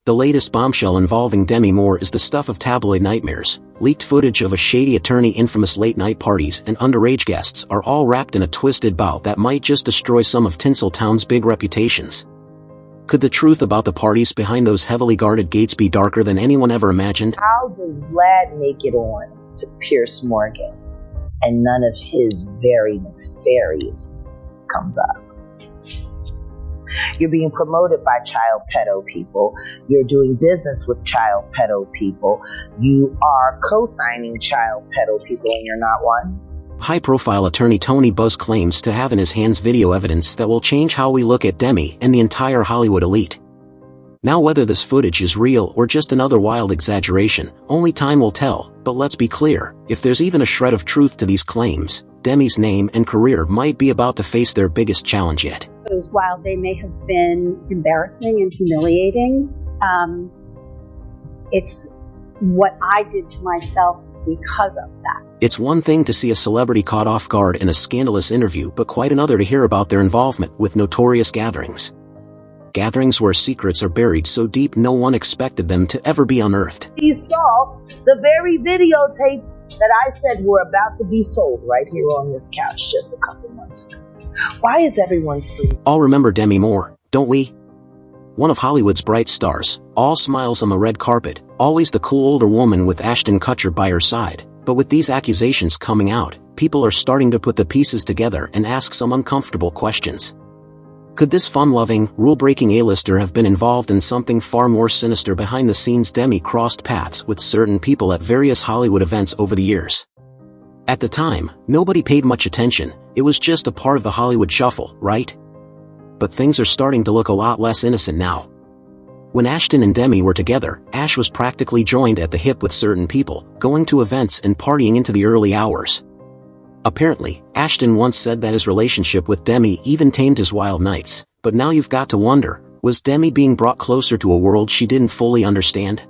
The latest bombshell involving Demi Moore is the stuff of tabloid nightmares. Leaked footage of a shady attorney, infamous late-night parties, and underage guests are all wrapped in a twisted bow that might just destroy some of Tinseltown's big reputations. Could the truth about the parties behind those heavily guarded gates be darker than anyone ever imagined? How does Vlad make it on to Pierce Morgan and none of his very nefarious comes up? You're being promoted by child pedo people. You're doing business with child pedo people. You are co-signing child pedo people, and you're not one. High-profile attorney Tony Buzz claims to have in his hands video evidence that will change how we look at Demi and the entire Hollywood elite. Now, whether this footage is real or just another wild exaggeration, only time will tell. But let's be clear, if there's even a shred of truth to these claims, Demi's name and career might be about to face their biggest challenge yet. While they may have been embarrassing and humiliating, it's what I did to myself because of that. It's one thing to see a celebrity caught off guard in a scandalous interview, but quite another to hear about their involvement with notorious gatherings. Gatherings where secrets are buried so deep no one expected them to ever be unearthed. He saw the very videotapes that I said were about to be sold right here on this couch just a couple months ago. Why is everyone sleeping? All remember Demi Moore, don't we? One of Hollywood's bright stars, all smiles on the red carpet, always the cool older woman with Ashton Kutcher by her side. But with these accusations coming out, people are starting to put the pieces together and ask some uncomfortable questions. Could this fun-loving, rule-breaking A-lister have been involved in something far more sinister behind the scenes? Demi crossed paths with certain people at various Hollywood events over the years. At the time, nobody paid much attention. It was just a part of the Hollywood shuffle, right? But things are starting to look a lot less innocent now. When Ashton and Demi were together, Ash was practically joined at the hip with certain people, going to events and partying into the early hours. Apparently, Ashton once said that his relationship with Demi even tamed his wild nights. But now you've got to wonder, was Demi being brought closer to a world she didn't fully understand?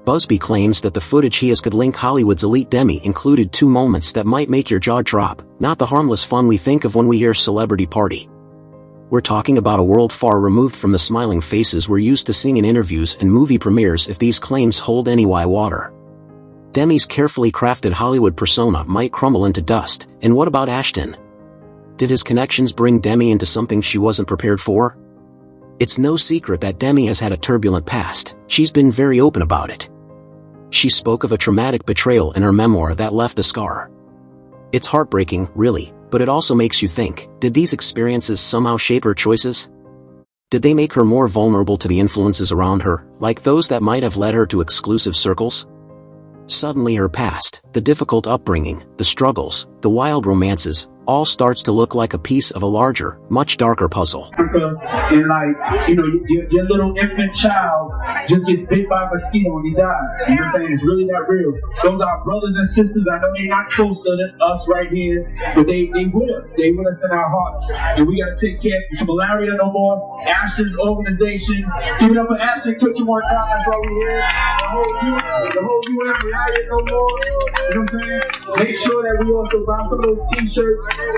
Busby claims that the footage he has could link Hollywood's elite. Demi included 2 moments that might make your jaw drop, not the harmless fun we think of when we hear celebrity party. We're talking about a world far removed from the smiling faces we're used to seeing in interviews and movie premieres if these claims hold any water. Demi's carefully crafted Hollywood persona might crumble into dust, and what about Ashton? Did his connections bring Demi into something she wasn't prepared for? It's no secret that Demi has had a turbulent past. She's been very open about it. She spoke of a traumatic betrayal in her memoir that left a scar. It's heartbreaking, really, but it also makes you think, did these experiences somehow shape her choices? Did they make her more vulnerable to the influences around her, like those that might have led her to exclusive circles? Suddenly her past, the difficult upbringing, the struggles, the wild romances, all starts to look like a piece of a larger, much darker puzzle. And like, your little infant child just gets bit by a mosquito and he dies. You know what I'm saying? It's really that real. Those are brothers and sisters. I know they're not close to us right here, but they with us. They with us in our hearts. And we gotta take care of some malaria no more. Ashton's organization. Give it up for Ashton Kutcher one time. That's all we hear. The whole UN, we out here no more. You know what I'm saying? Make sure that we also buy some of those t-shirts.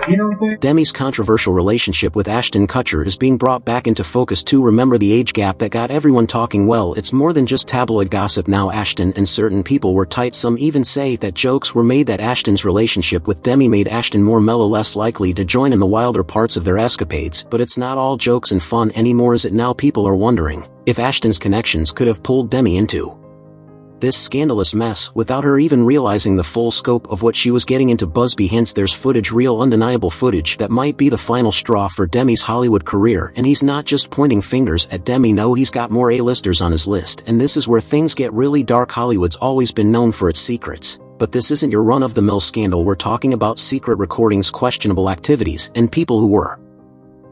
You know what I'm saying? Demi's controversial relationship with Ashton Kutcher is being brought back into focus too. Remember the age gap that got everyone talking? Well, it's more than just tabloid gossip now. Ashton and certain people were tight. Some even say that jokes were made that Ashton's relationship with Demi made Ashton more mellow, less likely to join in the wilder parts of their escapades. But it's not all jokes and fun anymore, is it? Now people are wondering if Ashton's connections could have pulled Demi into this scandalous mess without her even realizing the full scope of what she was getting into. Busby hints there's footage, real undeniable footage, that might be the final straw for Demi's Hollywood career. And he's not just pointing fingers at Demi, no, he's got more A-listers on his list. And this is where things get really dark. Hollywood's always been known for its secrets. But this isn't your run-of-the-mill scandal. We're talking about secret recordings, questionable activities, and people who were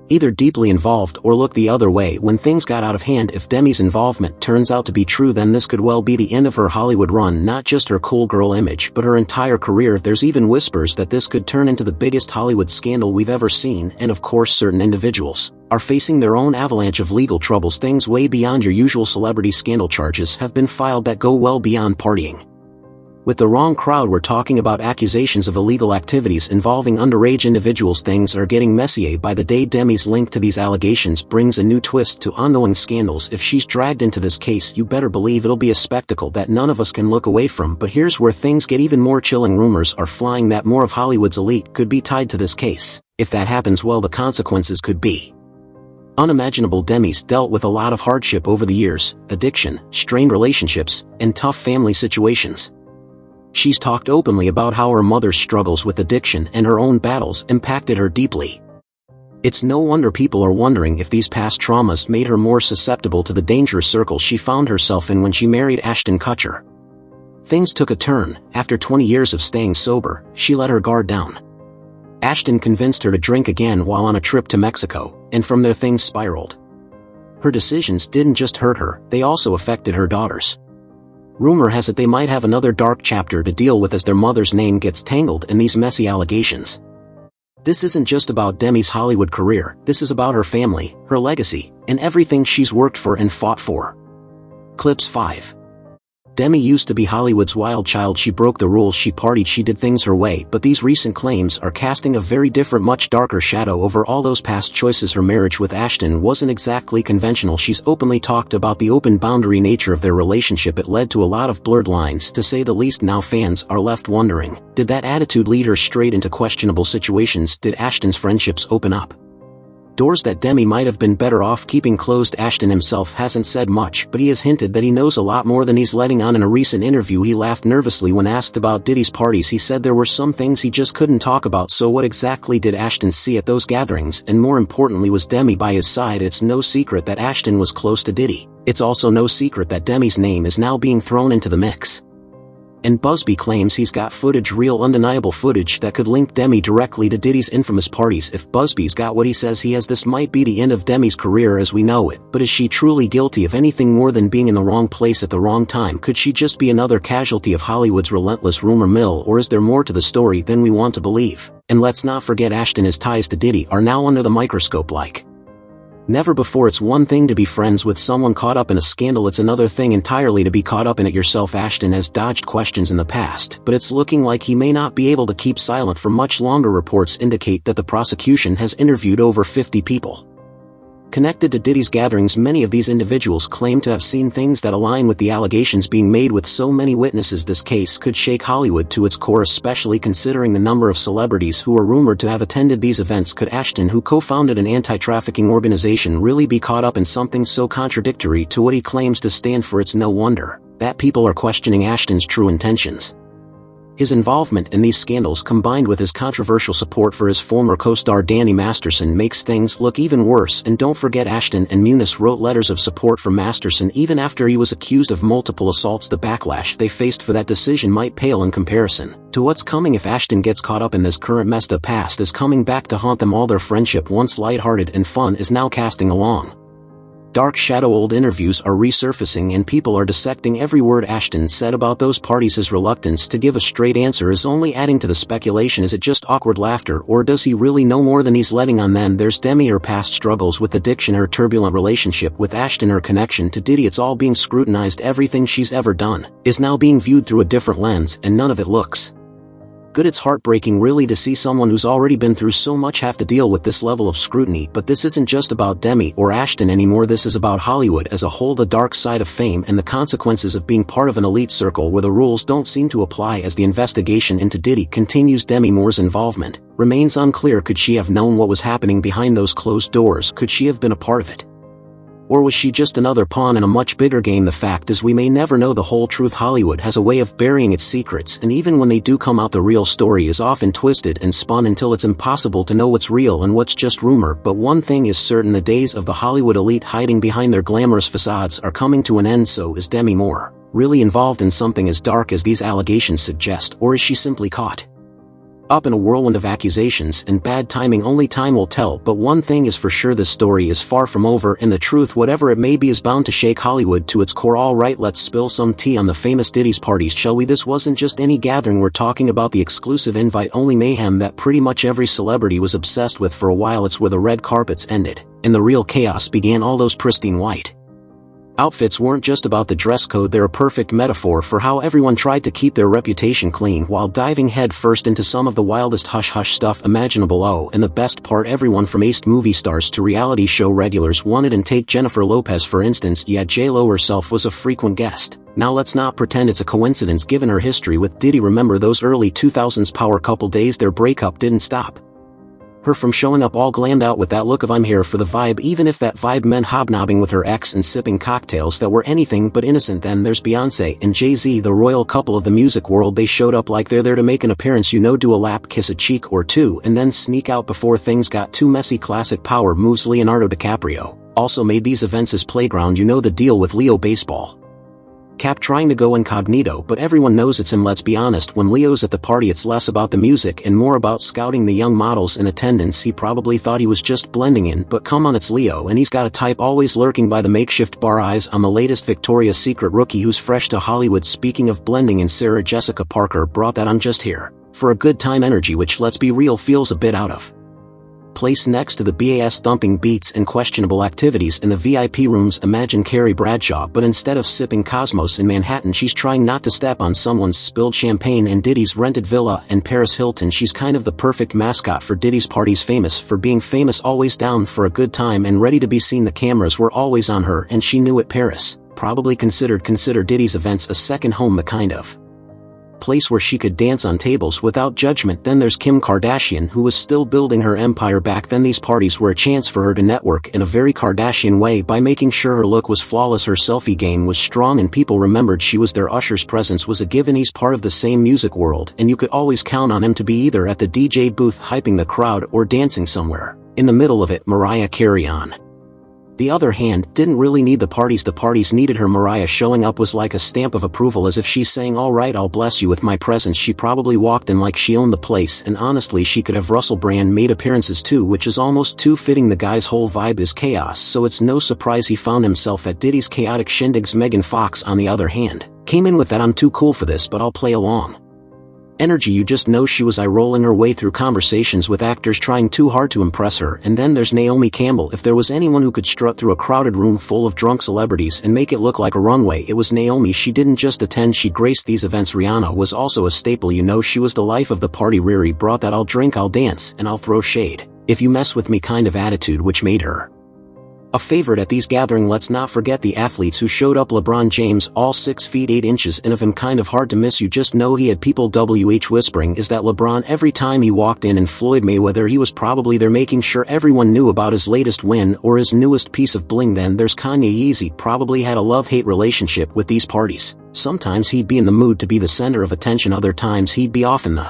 either deeply involved or looked the other way when things got out of hand. If Demi's involvement turns out to be true, then this could well be the end of her Hollywood run, not just her cool girl image, but her entire career. There's even whispers that this could turn into the biggest Hollywood scandal we've ever seen, and of course certain individuals are facing their own avalanche of legal troubles. Things way beyond your usual celebrity scandal. Charges have been filed that go well beyond partying. With the wrong crowd, we're talking about accusations of illegal activities involving underage individuals. Things are getting messier by the day. Demi's link to these allegations brings a new twist to ongoing scandals. If she's dragged into this case, you better believe it'll be a spectacle that none of us can look away from. But here's where things get even more chilling. Rumors are flying that more of Hollywood's elite could be tied to this case. If that happens, well, the consequences could be unimaginable. Demi's dealt with a lot of hardship over the years: addiction, strained relationships, and tough family situations. She's talked openly about how her mother's struggles with addiction and her own battles impacted her deeply. It's no wonder people are wondering if these past traumas made her more susceptible to the dangerous circle she found herself in when she married Ashton Kutcher. Things took a turn. After 20 years of staying sober, she let her guard down. Ashton convinced her to drink again while on a trip to Mexico, and from there things spiraled. Her decisions didn't just hurt her, they also affected her daughters. Rumor has it they might have another dark chapter to deal with as their mother's name gets tangled in these messy allegations. This isn't just about Demi's Hollywood career, this is about her family, her legacy, and everything she's worked for and fought for. Clips 5. Demi used to be Hollywood's wild child. She broke the rules, she partied, she did things her way, but these recent claims are casting a very different, much darker shadow over all those past choices. Her marriage with Ashton wasn't exactly conventional. She's openly talked about the open boundary nature of their relationship. It led to a lot of blurred lines, to say the least. Now fans are left wondering, did that attitude lead her straight into questionable situations? Did Ashton's friendships open up doors that Demi might have been better off keeping closed? Ashton himself hasn't said much, but he has hinted that he knows a lot more than he's letting on. In a recent interview, he laughed nervously when asked about Diddy's parties. He said there were some things he just couldn't talk about. So what exactly did Ashton see at those gatherings, and more importantly, was Demi by his side? It's no secret that Ashton was close to Diddy. It's also no secret that Demi's name is now being thrown into the mix. And Busby claims he's got footage, real undeniable footage, that could link Demi directly to Diddy's infamous parties. If Busby's got what he says he has, this might be the end of Demi's career as we know it. But is she truly guilty of anything more than being in the wrong place at the wrong time? Could she just be another casualty of Hollywood's relentless rumor mill, or is there more to the story than we want to believe? And let's not forget, Ashton's ties to Diddy are now under the microscope like never before. It's one thing to be friends with someone caught up in a scandal, it's another thing entirely to be caught up in it yourself. Ashton has dodged questions in the past, but it's looking like he may not be able to keep silent for much longer. Reports indicate that the prosecution has interviewed over 50 people connected to Diddy's gatherings. Many of these individuals claim to have seen things that align with the allegations being made. With so many witnesses, this case could shake Hollywood to its core, especially considering the number of celebrities who are rumored to have attended these events. Could Ashton, who co-founded an anti-trafficking organization, really be caught up in something so contradictory to what he claims to stand for? It's no wonder that people are questioning Ashton's true intentions. His involvement in these scandals, combined with his controversial support for his former co-star Danny Masterson, makes things look even worse. And don't forget, Ashton and Muniz wrote letters of support for Masterson even after he was accused of multiple assaults. The backlash they faced for that decision might pale in comparison to what's coming if Ashton gets caught up in this current mess. The past is coming back to haunt them all. Their friendship, once lighthearted and fun, is now casting a long dark shadow. Old interviews are resurfacing and people are dissecting every word Ashton said about those parties. His reluctance to give a straight answer is only adding to the speculation. Is it just awkward laughter, or does he really know more than he's letting on? Then there's Demi, her past struggles with addiction, her turbulent relationship with Ashton, her connection to Diddy. It's all being scrutinized. Everything she's ever done is now being viewed through a different lens, and none of it looks good. It's heartbreaking, really, to see someone who's already been through so much have to deal with this level of scrutiny. But this isn't just about Demi or Ashton anymore. This is about Hollywood as a whole, the dark side of fame and the consequences of being part of an elite circle where the rules don't seem to apply. As the investigation into Diddy continues, Demi Moore's involvement remains unclear. Could she have known what was happening behind those closed doors? Could she have been a part of it? Or was she just another pawn in a much bigger game? The fact is, we may never know the whole truth. Hollywood has a way of burying its secrets, and even when they do come out, the real story is often twisted and spun until it's impossible to know what's real and what's just rumor. But one thing is certain, the days of the Hollywood elite hiding behind their glamorous facades are coming to an end. So is Demi Moore really involved in something as dark as these allegations suggest, or is she simply caught up in a whirlwind of accusations and bad timing? Only time will tell. But one thing is for sure, this story is far from over, and the truth, whatever it may be, is bound to shake Hollywood to its core. Alright, let's spill some tea on the famous Diddy's parties, shall we? This wasn't just any gathering. We're talking about the exclusive invite-only mayhem that pretty much every celebrity was obsessed with for a while. It's where the red carpets ended and the real chaos began. All those pristine white Outfits weren't just about the dress code, they're a perfect metaphor for how everyone tried to keep their reputation clean while diving headfirst into some of the wildest hush-hush stuff imaginable. Oh, and the best part, everyone from aced movie stars to reality show regulars wanted, and take Jennifer Lopez for instance. Yeah, J-Lo herself was a frequent guest. Now let's not pretend it's a coincidence given her history with Diddy. Remember those early 2000s power couple days? Their breakup didn't stop her from showing up all glammed out with that look of "I'm here for the vibe," even if that vibe meant hobnobbing with her ex and sipping cocktails that were anything but innocent. Then there's Beyonce and Jay-Z, the royal couple of the music world. They showed up like they're there to make an appearance, do a lap, kiss a cheek or two, and then sneak out before things got too messy. Classic power moves. Leonardo DiCaprio also made these events his playground. The deal with Leo baseball cap trying to go incognito, but everyone knows it's him. Let's be honest, when Leo's at the party it's less about the music and more about scouting the young models in attendance. He probably thought he was just blending in, but come on, it's Leo, and he's got a type always lurking by the makeshift bar. Eyes on the latest Victoria's Secret rookie who's fresh to Hollywood. Speaking of blending in, Sarah Jessica Parker brought that "I'm just here for a good time" energy, which let's be real feels a bit out of place next to the bass thumping beats and questionable activities in the VIP rooms. Imagine Carrie Bradshaw, but instead of sipping Cosmos in Manhattan, she's trying not to step on someone's spilled champagne in Diddy's rented villa in Paris Hilton. She's kind of the perfect mascot for Diddy's parties, famous for being famous, always down for a good time and ready to be seen. The cameras were always on her, and she knew it. Paris probably consider Diddy's events a second home, the kind of place where she could dance on tables without judgment. Then there's Kim Kardashian, who was still building her empire back then. These parties were a chance for her to network in a very Kardashian way by making sure her look was flawless, her selfie game was strong, and people remembered she was there. Usher's presence was a given. He's part of the same music world, and you could always count on him to be either at the DJ booth hyping the crowd or dancing somewhere in the middle of it. Mariah Carey, on the other hand, didn't really need the parties needed her. Mariah showing up was like a stamp of approval, as if she's saying, "All right, I'll bless you with my presence." She probably walked in like she owned the place, and honestly she could have Russell Brand made appearances too, which is almost too fitting. The guy's whole vibe is chaos, so it's no surprise he found himself at Diddy's chaotic shindigs. Megan Fox, on the other hand, came in with that "I'm too cool for this, but I'll play along" energy. You just know she was eye-rolling her way through conversations with actors trying too hard to impress her. And then there's Naomi Campbell. If there was anyone who could strut through a crowded room full of drunk celebrities and make it look like a runway, it was Naomi. She didn't just attend, she graced these events. Rihanna was also a staple. She was the life of the party. Riri brought that "I'll drink, I'll dance, and I'll throw shade if you mess with me" kind of attitude, which made her a favorite at these gatherings. Let's not forget the athletes who showed up. LeBron James, all 6 feet 8 inches, and of him kind of hard to miss. You just know he had people whispering, "Is that LeBron?" every time he walked in. And Floyd Mayweather, he was probably there making sure everyone knew about his latest win or his newest piece of bling. Then there's Kanye. Yeezy probably had a love-hate relationship with these parties. Sometimes he'd be in the mood to be the center of attention, other times he'd be off in the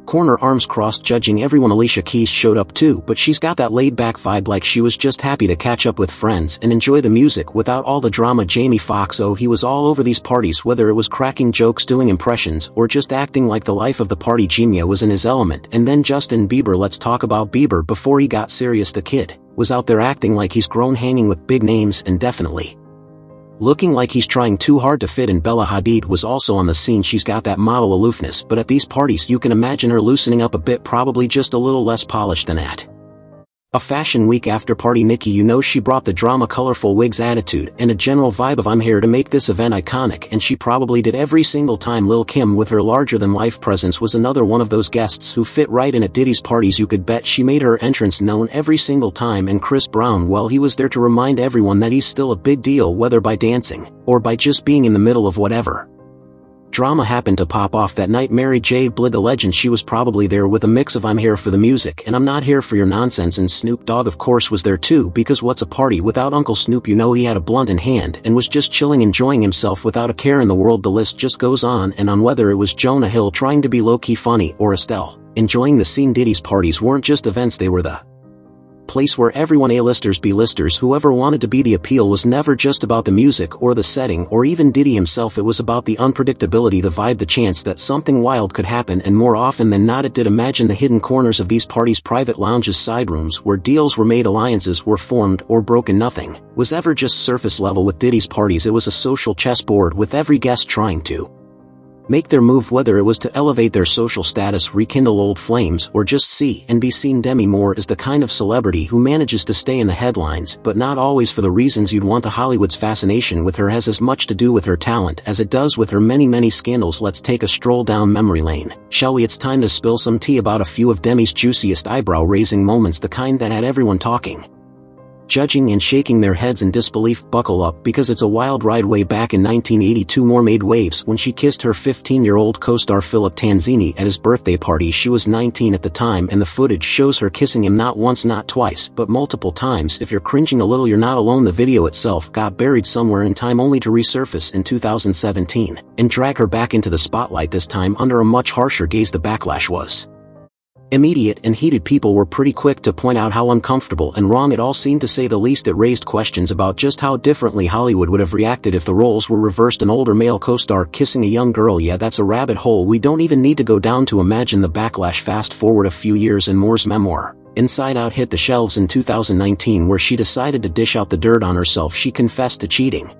corner, arms crossed, judging everyone. Alicia Keys showed up too, but she's got that laid-back vibe, like she was just happy to catch up with friends and enjoy the music without all the drama. Jamie Foxx, oh, he was all over these parties, whether it was cracking jokes, doing impressions, or just acting like the life of the party. Jimmy was in his element. And then Justin Bieber. Let's talk about Bieber before he got serious. The kid was out there acting like he's grown, hanging with big names, and definitely looking like he's trying too hard to fit in. Bella Hadid was also on the scene. She's got that model aloofness, but at these parties you can imagine her loosening up a bit, probably just a little less polished than at a Fashion Week after party. Nicki, she brought the drama, colorful wigs, attitude, and a general vibe of "I'm here to make this event iconic," and she probably did every single time. Lil' Kim, with her larger-than-life presence, was another one of those guests who fit right in at Diddy's parties. You could bet she made her entrance known every single time. And Chris Brown, well, he was there to remind everyone that he's still a big deal, whether by dancing or by just being in the middle of whatever drama happened to pop off that night. Mary J. Blige, a legend, she was probably there with a mix of "I'm here for the music" and "I'm not here for your nonsense." And Snoop Dogg, of course, was there too, because what's a party without Uncle Snoop? He had a blunt in hand and was just chilling, enjoying himself without a care in the world. The list just goes on and on, whether it was Jonah Hill trying to be low-key funny or Estelle enjoying the scene. Diddy's parties weren't just events, they were the place where everyone, A-listers, B-listers, whoever wanted to be. The appeal was never just about the music or the setting or even Diddy himself. It was about the unpredictability, the vibe, the chance that something wild could happen, and more often than not it did. Imagine the hidden corners of these parties, private lounges, side rooms where deals were made, alliances were formed or broken. Nothing was ever just surface level with Diddy's parties. It was a social chessboard with every guest trying to make their move, whether it was to elevate their social status, rekindle old flames, or just see and be seen. Demi Moore is the kind of celebrity who manages to stay in the headlines, but not always for the reasons you'd want. The Hollywood's fascination with her has as much to do with her talent as it does with her many scandals. Let's take a stroll down memory lane, shall we? It's time to spill some tea about a few of Demi's juiciest eyebrow-raising moments, the kind that had everyone talking, judging and shaking their heads in disbelief. Buckle up, because it's a wild ride. Way back in 1982, Moore made waves when she kissed her 15-year-old co-star Philip Tanzini at his birthday party. She was 19 at the time, and the footage shows her kissing him not once, not twice, but multiple times. If you're cringing a little, you're not alone. The video itself got buried somewhere in time, only to resurface in 2017 and drag her back into the spotlight, this time under a much harsher gaze. The backlash was immediate and heated. People were pretty quick to point out how uncomfortable and wrong it all seemed, to say the least. It raised questions about just how differently Hollywood would have reacted if the roles were reversed, an older male co-star kissing a young girl. Yeah, that's a rabbit hole we don't even need to go down to imagine the backlash. Fast forward a few years, and Moore's memoir, Inside Out, hit the shelves in 2019, where she decided to dish out the dirt on herself. She confessed to cheating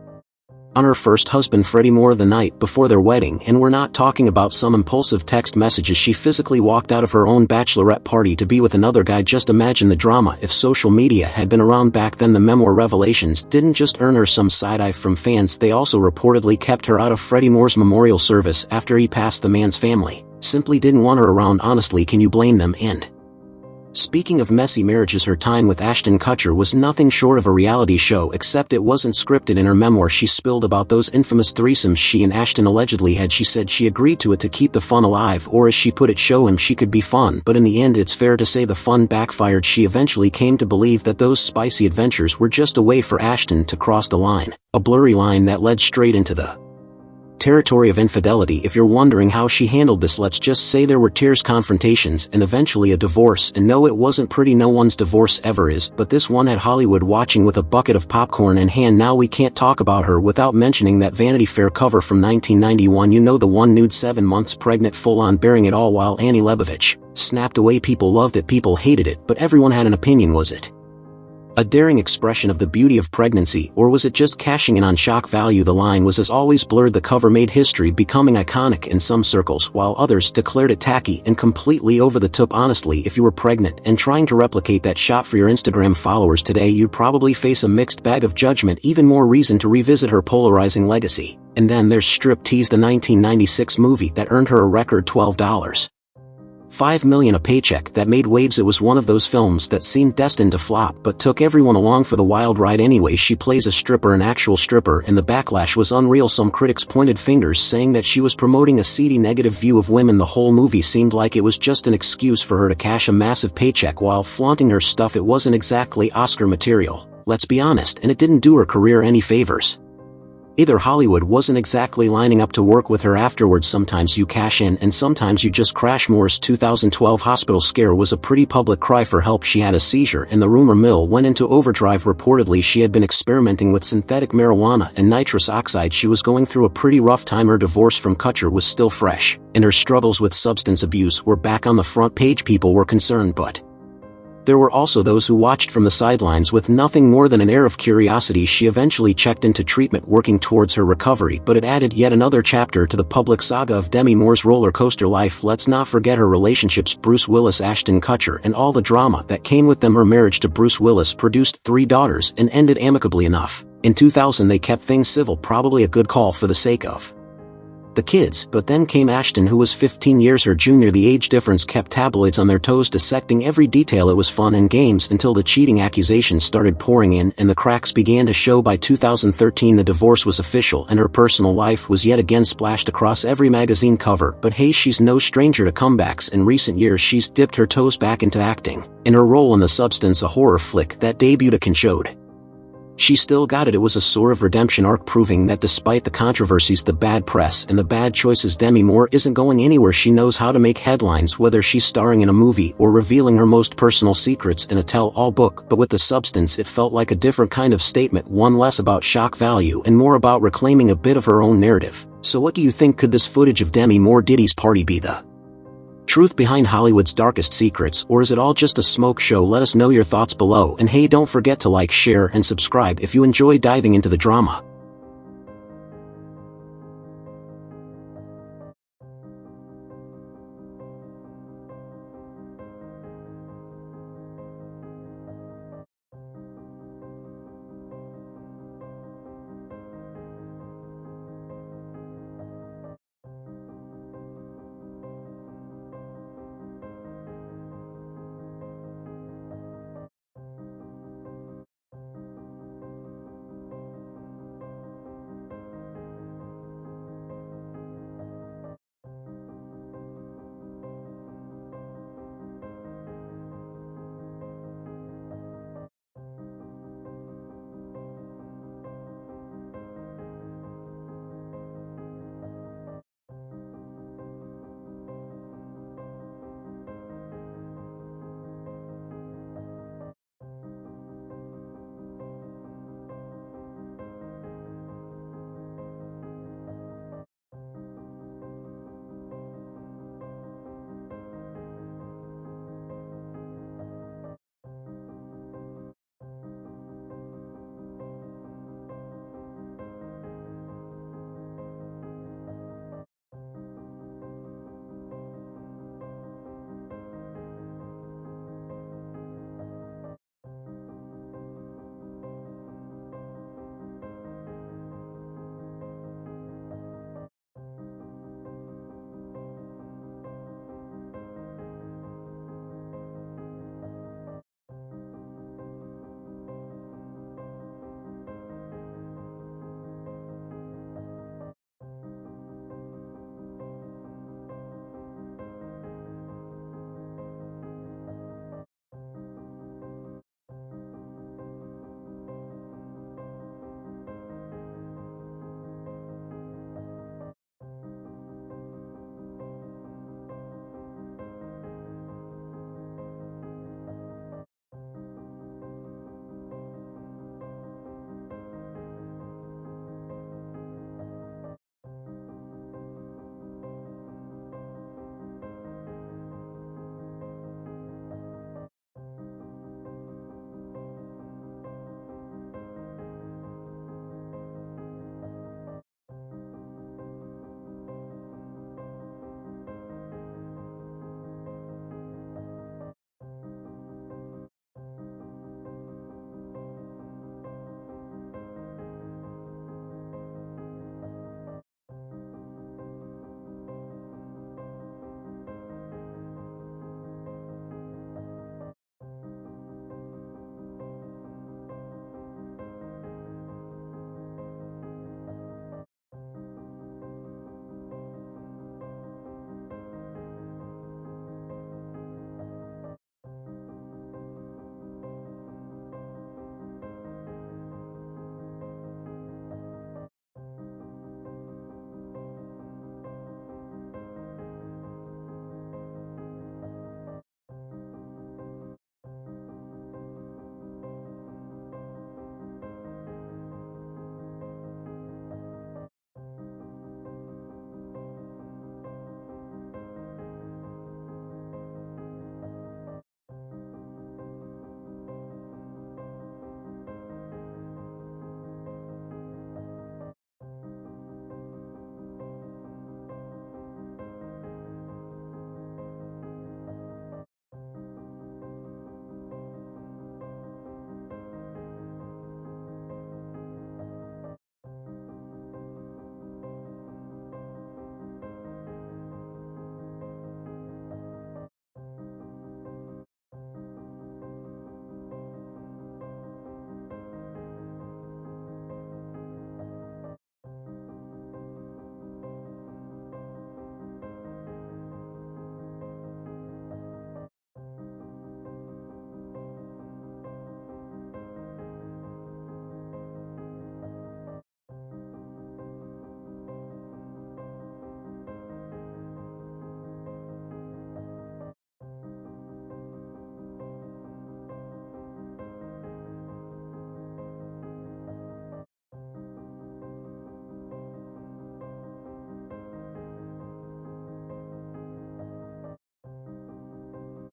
on her first husband, Freddie Moore, the night before their wedding, and we're not talking about some impulsive text messages. She physically walked out of her own bachelorette party to be with another guy. Just imagine the drama. If social media had been around back then, the memoir revelations didn't just earn her some side-eye from fans, they also reportedly kept her out of Freddie Moore's memorial service after he passed. The man's family simply didn't want her around. Honestly, can you blame them? And speaking of messy marriages, her time with Ashton Kutcher was nothing short of a reality show, except it wasn't scripted. In her memoir, she spilled about those infamous threesomes she and Ashton allegedly had. She said she agreed to it to keep the fun alive, or as she put it, show him she could be fun, but in the end it's fair to say the fun backfired. She eventually came to believe that those spicy adventures were just a way for Ashton to cross the line, a blurry line that led straight into the territory of infidelity. If you're wondering how she handled this, let's just say there were tears, confrontations, and eventually a divorce. And no, it wasn't pretty. No one's divorce ever is, but this one had Hollywood watching with a bucket of popcorn in hand. Now we can't talk about her without mentioning that Vanity Fair cover from 1991. You know, the one, nude, 7 months pregnant, full on, bearing it all while Annie Leibovitch snapped away. People loved it, people hated it, but everyone had an opinion. Was it a daring expression of the beauty of pregnancy, or was it just cashing in on shock value? The line was as always blurred. The cover made history, becoming iconic in some circles, while others declared it tacky and completely over the top. Honestly, if you were pregnant and trying to replicate that shot for your Instagram followers today, you'd probably face a mixed bag of judgment. Even more reason to revisit her polarizing legacy. And then there's Striptease, the 1996 movie that earned her a record $12.5 million, a paycheck that made waves. It was one of those films that seemed destined to flop, but took everyone along for the wild ride anyway. She plays a stripper, an actual stripper, and the backlash was unreal. Some critics pointed fingers, saying that she was promoting a seedy, negative view of women. The whole movie seemed like it was just an excuse for her to cash a massive paycheck while flaunting her stuff. It wasn't exactly Oscar material, let's be honest, and it didn't do her career any favors either. Hollywood wasn't exactly lining up to work with her afterwards. Sometimes you cash in and sometimes you just crash. Moore's 2012 hospital scare was a pretty public cry for help. She had a seizure and the rumor mill went into overdrive. Reportedly, she had been experimenting with synthetic marijuana and nitrous oxide. She was going through a pretty rough time. Her divorce from Kutcher was still fresh, and her struggles with substance abuse were back on the front page. People were concerned, but there were also those who watched from the sidelines with nothing more than an air of curiosity. She eventually checked into treatment, working towards her recovery, but it added yet another chapter to the public saga of Demi Moore's roller coaster life. Let's not forget her relationships: Bruce Willis, Ashton Kutcher, and all the drama that came with them. Her marriage to Bruce Willis produced 3 daughters and ended amicably enough. In 2000 they kept things civil, probably a good call for the sake of the kids, but then came Ashton, who was 15 years her junior. The age difference kept tabloids on their toes, dissecting every detail. It was fun and games until the cheating accusations started pouring in and the cracks began to show. By 2013 the divorce was official and her personal life was yet again splashed across every magazine cover. But hey, she's no stranger to comebacks. In recent years she's dipped her toes back into acting, in her role in The Substance, a horror flick that debuted and showed she still got it. It was a sort of redemption arc, proving that despite the controversies, the bad press, and the bad choices, Demi Moore isn't going anywhere. She knows how to make headlines, whether she's starring in a movie or revealing her most personal secrets in a tell-all book. But with The Substance, it felt like a different kind of statement, one less about shock value and more about reclaiming a bit of her own narrative. So what do you think? Could this footage of Demi Moore Diddy's party be the truth behind Hollywood's darkest secrets, or is it all just a smoke show? Let us know your thoughts below, and hey, don't forget to like, share, and subscribe if you enjoy diving into the drama.